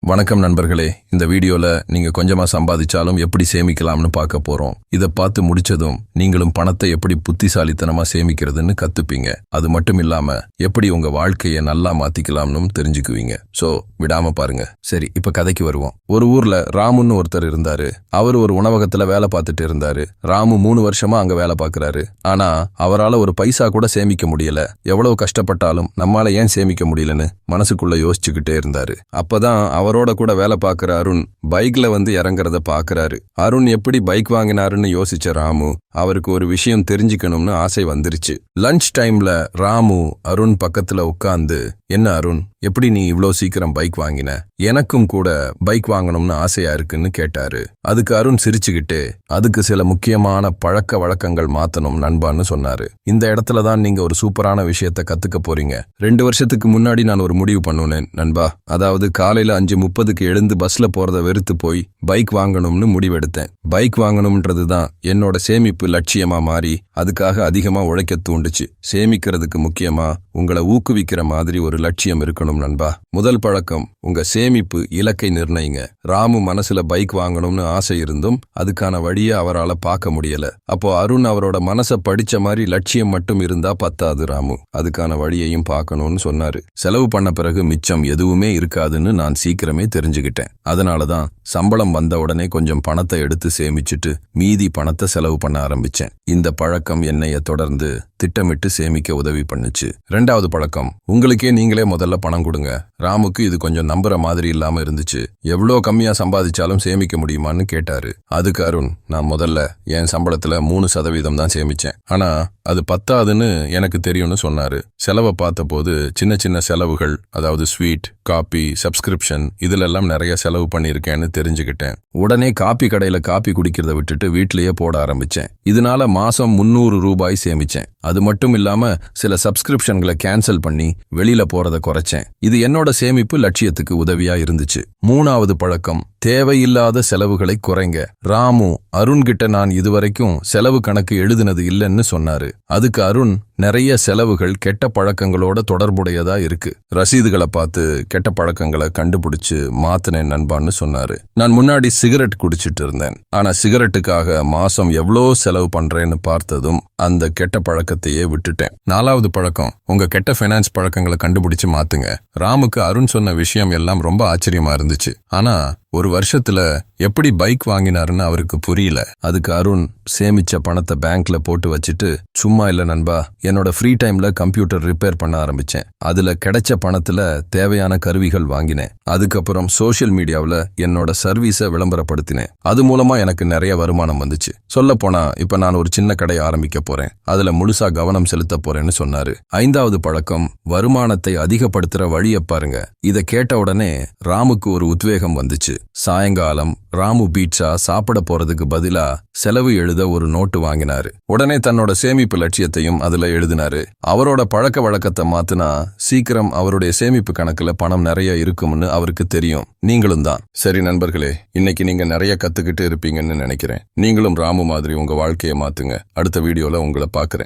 வணக்கம் நண்பர்களே. இந்த வீடியோல நீங்க கொஞ்சமா சம்பாதிச்சாலும் எப்படி சேமிக்கலாம்னு பார்க்க போறோம். இத பார்த்து முடிச்சதும் நீங்களும் பணத்தை எப்படி புத்திசாலித்தனமா சேமிக்கிறதுன்னு கத்துப்பீங்க. அது மட்டும் இல்லாம எப்படி உங்க வாழ்க்கையை நல்லா மாத்திக்கலாம்னு தெரிஞ்சுக்குவீங்க. சோ விடாம பாருங்க. சரி, இப்ப கதைக்கு வருவோம். ஒரு ஊர்ல ராமுன்னு ஒருத்தர் இருந்தாரு. அவர் ஒரு உணவகத்துல வேலை பார்த்துட்டு இருந்தாரு. ராமு 3 வருஷமா அங்க வேலை பார்க்கறாரு. ஆனா அவரால ஒரு பைசா கூட சேமிக்க முடியல. எவ்வளவு கஷ்டப்பட்டாலும் நம்மால ஏன் சேமிக்க முடியலன்னு மனசுக்குள்ள யோசிச்சுக்கிட்டே இருந்தாரு. அப்பதான் அவரோட கூட வேலை பார்க்கிற அருண் பைக்ல வந்து இறங்குறத பாக்குறாரு. அருண் எப்படி பைக் வாங்கினாருன்னு யோசிச்ச ராமு அவருக்கு ஒரு விஷயம் தெரிஞ்சுக்கணும்னு ஆசை வந்துருச்சு. லஞ்ச் டைம்ல ராமு அருண் பக்கத்துல உட்கார்ந்து, என்ன அருண், எப்படி நீ இவ்ளோ சீக்கிரம் பைக் வாங்கின? எனக்கும் கூட பைக் வாங்கணும்னு ஆசையா இருக்குன்னு கேட்டாரு. அதுக்கு அருண் சிரிச்சுக்கிட்டே, அதுக்கு சில முக்கியமான பழக்க வழக்கங்கள் மாத்தணும் நண்பான்னு சொன்னாரு. இந்த இடத்துல தான் நீங்க ஒரு சூப்பரான விஷயத்த கத்துக்க போறீங்க. 2 வருஷத்துக்கு முன்னாடி நான் ஒரு முடிவு பண்ணுனேன் நண்பா. அதாவது காலையில 5:30க்கு எழுந்து பஸ்ல போறத வெறுத்து போய் பைக் வாங்கணும்னு முடிவெடுத்தேன். பைக் வாங்கணும்ன்றதுதான் என்னோட சேமிப்பு லட்சியமா மாறி அதுக்காக அதிகமா உழைக்க தூண்டுச்சு. சேமிக்கிறதுக்கு முக்கியமா உங்களை ஊக்குவிக்கிற மாதிரி ஒரு லட்சியம் இருக்கணும் நண்பா. முதல் பழக்கம், உங்க சேமிப்பு இலக்கை நிர்ணயிங்க. ராமு மனசுல பைக் வாங்கணும்னு ஆசை இருந்தும் அதுக்கான வழியை அவரால் பார்க்க முடியல. அப்போ அருண் அவரோட மனசை படிச்ச மாதிரி லட்சியம் மட்டும் இருந்தா பத்தாது ராமு, அதுக்கான வழியையும் பார்க்கணும்னு சொன்னாரு. செலவு பண்ண பிறகு மிச்சம் எதுவுமே இருக்காதுன்னு நான் சீக்கிரமே தெரிஞ்சுக்கிட்டேன். அதனாலதான் சம்பளம் வந்த உடனே கொஞ்சம் பணத்தை எடுத்து சேமிச்சுட்டு மீதி பணத்தை செலவு பண்ண ஆரம்பிச்சேன். இந்த பழக்கம் என்னைய தொடர்ந்து திட்டமிட்டு சேமிக்க உதவி பண்ணுச்சு. 2வது பழக்கம், உங்களுக்கே நீங்களே முதல்ல பணம் கொடுங்க. ராமுக்கு இது கொஞ்சம் நம்புற மாதிரி இல்லாம இருந்துச்சு. எவ்வளோ கம்மியா சம்பாதிச்சாலும் சேமிக்க முடியுமான்னு கேட்டாரு. அதுக்கு அருண், நான் முதல்ல என் சம்பளத்துல 3% தான் சேமிச்சேன். ஆனா அது பத்தாதுன்னு எனக்கு தெரியும்னு சொன்னாரு. செலவை பார்த்த போது சின்ன சின்ன செலவுகள், அதாவது ஸ்வீட், காபி, சப்ஸ்கிரிப்ஷன், இதுலெல்லாம் நிறைய செலவு பண்ணியிருக்கேன்னு தெரிஞ்சுக்கிட்டேன். உடனே காபி கடையில காபி குடிக்கிறத விட்டுட்டு வீட்லயே போட ஆரம்பிச்சேன். இதனால மாசம் 300 ரூபாய் சேமிச்சேன். அது மட்டும் இல்லாம சில சப்ஸ்கிரிப்ஷன்களை கேன்சல் பண்ணி வெளியில போறத குறைச்சேன். இது என்னோட சேமிப்பு லட்சியத்துக்கு உதவியா இருந்துச்சு. 3வது பழக்கம், தேவையில்லாத செலவுகளை குறைங்க. ராமு அருண் கிட்ட நான் இதுவரைக்கும் செலவு கணக்கு எழுதினது இல்லைன்னு சொன்னாரு. அதுக்கு அருண், நிறைய செலவுகள் கெட்ட பழக்கங்களோட தொடர்புடையதா இருக்கு. ரசீதுகளை பார்த்து கெட்ட பழக்கங்களை கண்டுபிடிச்சு மாத்தினேன் நண்பான்னு சொன்னாரு. நான் முன்னாடி சிகரெட் குடிச்சிட்டு இருந்தேன். ஆனா சிகரெட்டுக்காக மாசம் எவ்வளோ செலவு பண்றேன்னு பார்த்ததும் அந்த கெட்ட பழக்கத்தையே விட்டுட்டேன். 4வது பழக்கம், உங்க கெட்ட ஃபைனான்ஸ் பழக்கங்களை கண்டுபிடிச்சு மாத்துங்க. ராமுக்கு அருண் சொன்ன விஷயம் எல்லாம் ரொம்ப ஆச்சரியமா இருந்துச்சு. ஆனா 1 வருஷத்துல எப்படி பைக் வாங்கினாருன்னு அவருக்கு புரியல. அதுக்கு அருண், சேமிச்ச பணத்தை பேங்க்ல போட்டு வச்சுட்டு, சும்மா இல்ல நண்பா, என்னோட ஃப்ரீ டைம்ல கம்ப்யூட்டர் ரிப்பேர் பண்ண ஆரம்பிச்சேன். அதுல கிடைச்ச பணத்துல தேவையான கருவிகள் வாங்கினேன். அதுக்கப்புறம் சோஷியல் மீடியாவில் என்னோட சர்வீஸை விளம்பரப்படுத்தினேன். அது மூலமா எனக்கு நிறைய வருமானம் வந்துச்சு. சொல்ல போனா இப்ப நான் ஒரு சின்ன கடை ஆரம்பிக்க போறேன். அதுல முழுசா கவனம் செலுத்த போறேன்னு சொன்னாரு. 5வது பழக்கம், வருமானத்தை அதிகப்படுத்துற வழியை பாருங்க. இத கேட்ட உடனே ராமுக்கு ஒரு உத்வேகம் வந்துச்சு. சாயங்காலம் ராமு பீட்சா சாப்பிட போறதுக்கு பதிலா செலவு எழுத ஒரு நோட்டு வாங்கினாரு. உடனே தன்னோட சேமிப்பு லட்சியத்தையும் அதுல எழுதினாரு. அவரோட பழக்க வழக்கத்தை மாத்தினா சீக்கிரம் அவருடைய சேமிப்பு கணக்குல பணம் நிறைய இருக்கும்னு அவருக்கு தெரியும். நீங்களும் தான். சரி நண்பர்களே, இன்னைக்கு நீங்க நிறைய கத்துக்கிட்டு இருப்பீங்கன்னு நினைக்கிறேன். நீங்களும் ராமு மாதிரி உங்க வாழ்க்கையை மாத்துங்க. அடுத்த வீடியோல உங்களை பார்க்கறேன்.